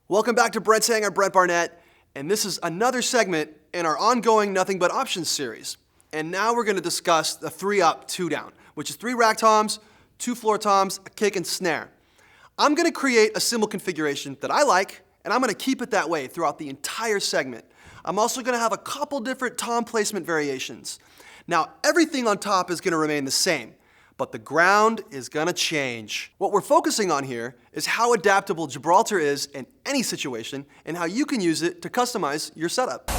Welcome back to Brent's Hangar, Brent Barnett, and this is another segment in our ongoing Nothing But Options series. And now we're going to discuss the 3 up, 2 down, which is 3 rack toms, 2 floor toms, a kick and snare. I'm going to create a cymbal configuration that I like, and I'm going to keep it that way throughout the entire segment. I'm also going to have a couple different tom placement variations. Now, everything on top is going to remain the same, but the ground is going to change. What we're focusing on here is how adaptable Gibraltar is in any situation and how you can use it to customize your setup.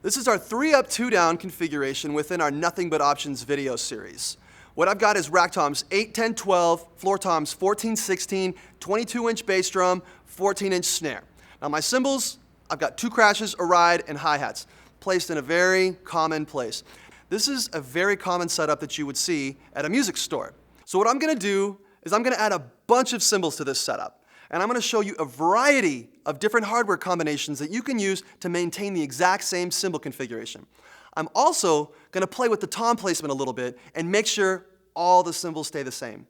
This is our 3 up, 2 down configuration within our Nothing But Options video series. What I've got is rack toms 8, 10, 12, floor toms 14, 16, 22-inch bass drum, 14-inch snare. Now my cymbals, I've got 2 crashes, a ride, and hi-hats placed in a very common place. This is a very common setup that you would see at a music store. So what I'm going to do is I'm going to add a bunch of cymbals to this setup. And I'm going to show you a variety of different hardware combinations that you can use to maintain the exact same cymbal configuration. I'm also going to play with the tom placement a little bit and make sure all the cymbals stay the same.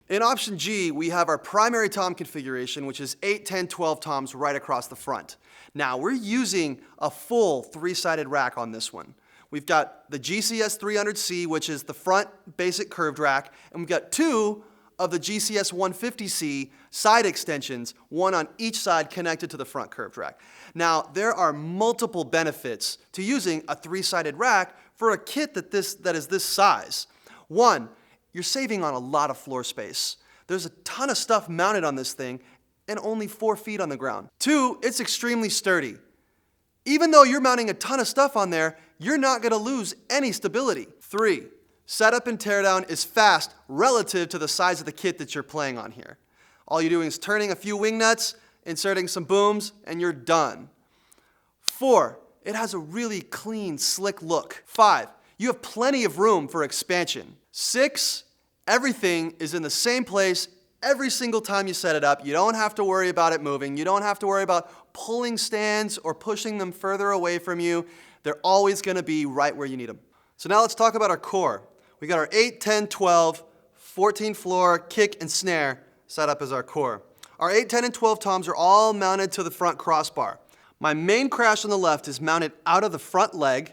In option G, we have our primary tom configuration, which is 8, 10, 12 toms right across the front. Now, we're using a full 3-sided rack on this one. We've got the GCS 300C, which is the front basic curved rack, and we've got 2 of the GCS 150C side extensions, one on each side connected to the front curved rack. Now, there are multiple benefits to using a 3-sided rack for a kit that is this size. One, you're saving on a lot of floor space. There's a ton of stuff mounted on this thing and only 4 feet on the ground. 2, it's extremely sturdy. Even though you're mounting a ton of stuff on there, you're not going to lose any stability. 3, setup and teardown is fast relative to the size of the kit that you're playing on here. All you're doing is turning a few wing nuts, inserting some booms, and you're done. 4, it has a really clean, slick look. 5, you have plenty of room for expansion. 6, everything is in the same place every single time you set it up. You don't have to worry about it moving. You don't have to worry about pulling stands or pushing them further away from you. They're always going to be right where you need them. So now let's talk about our core. We got our 8, 10, 12, 14 floor, kick, and snare set up as our core. Our 8, 10, and 12 toms are all mounted to the front crossbar. My main crash on the left is mounted out of the front leg.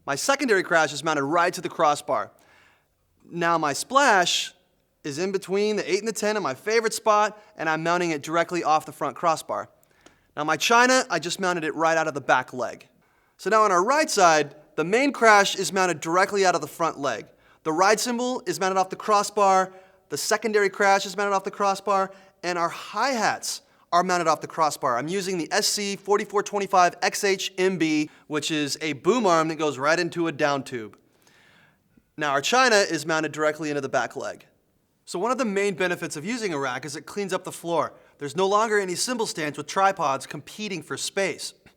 My secondary crash is mounted right to the crossbar. Now my splash is in between the 8 and the 10 in my favorite spot, and I'm mounting it directly off the front crossbar. Now my china, I just mounted it right out of the back leg. So now on our right side, the main crash is mounted directly out of the front leg. The ride cymbal is mounted off the crossbar, the secondary crash is mounted off the crossbar, and our hi-hats are mounted off the crossbar. I'm using the SC4425XH MB, which is a boom arm that goes right into a down tube. Now our china is mounted directly into the back leg. So one of the main benefits of using a rack is it cleans up the floor. There's no longer any cymbal stands with tripods competing for space. If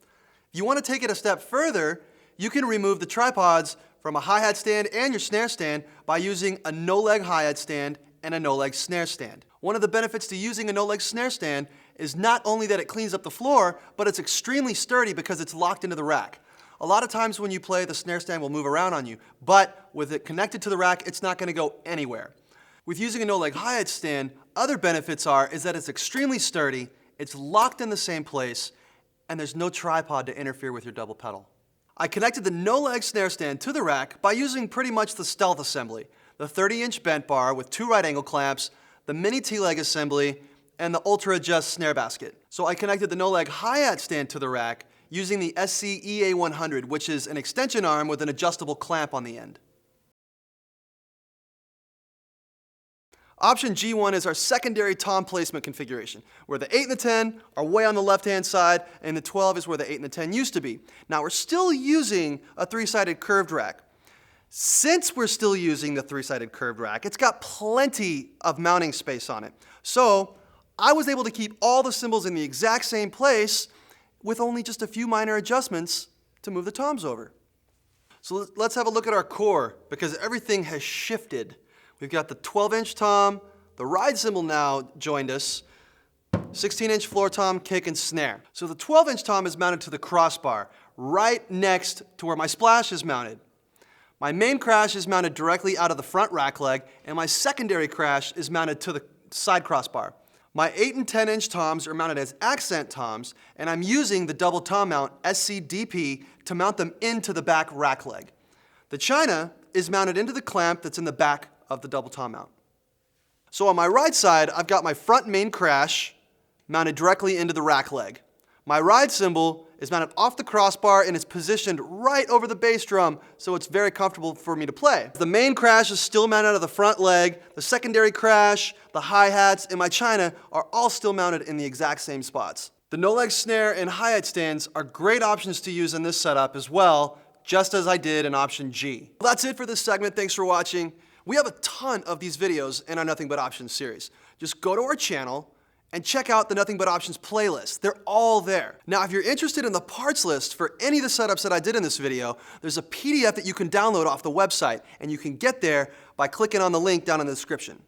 you want to take it a step further, you can remove the tripods from a hi-hat stand and your snare stand by using a no-leg hi-hat stand and a no-leg snare stand. One of the benefits to using a no-leg snare stand is not only that it cleans up the floor, but it's extremely sturdy because it's locked into the rack. A lot of times when you play, the snare stand will move around on you, but with it connected to the rack, it's not going to go anywhere. With using a no-leg hi-hat stand, other benefits is that it's extremely sturdy, it's locked in the same place, and there's no tripod to interfere with your double pedal. I connected the no-leg snare stand to the rack by using pretty much the stealth assembly, the 30-inch bent bar with 2 right angle clamps, the mini T-leg assembly, and the Ultra Adjust snare basket. So I connected the no-leg hi-hat stand to the rack using the SC-EA100, which is an extension arm with an adjustable clamp on the end. Option G1 is our secondary tom placement configuration, where the 8 and the 10 are way on the left-hand side, and the 12 is where the 8 and the 10 used to be. Now we're still using a 3-sided curved rack. Since we're still using the 3-sided curved rack, it's got plenty of mounting space on it. So I was able to keep all the cymbals in the exact same place with only just a few minor adjustments to move the toms over. So let's have a look at our core, because everything has shifted. We've got the 12-inch tom, the ride cymbal now joined us, 16-inch floor tom, kick, and snare. So the 12-inch tom is mounted to the crossbar, right next to where my splash is mounted. My main crash is mounted directly out of the front rack leg, and my secondary crash is mounted to the side crossbar. My 8 and 10 inch toms are mounted as accent toms, and I'm using the double tom mount SCDP to mount them into the back rack leg. The china is mounted into the clamp that's in the back of the double tom mount. So on my right side, I've got my front main crash mounted directly into the rack leg. My ride cymbal is mounted off the crossbar and is positioned right over the bass drum, so it's very comfortable for me to play. The main crash is still mounted out of the front leg. The secondary crash, the hi-hats, and my china are all still mounted in the exact same spots. The no-leg snare and hi-hat stands are great options to use in this setup as well, just as I did in option G. Well, that's it for this segment. Thanks for watching. We have a ton of these videos in our Nothing But Options series. Just go to our channel and check out the Nothing But Options playlist. They're all there. Now, if you're interested in the parts list for any of the setups that I did in this video, there's a PDF that you can download off the website, and you can get there by clicking on the link down in the description.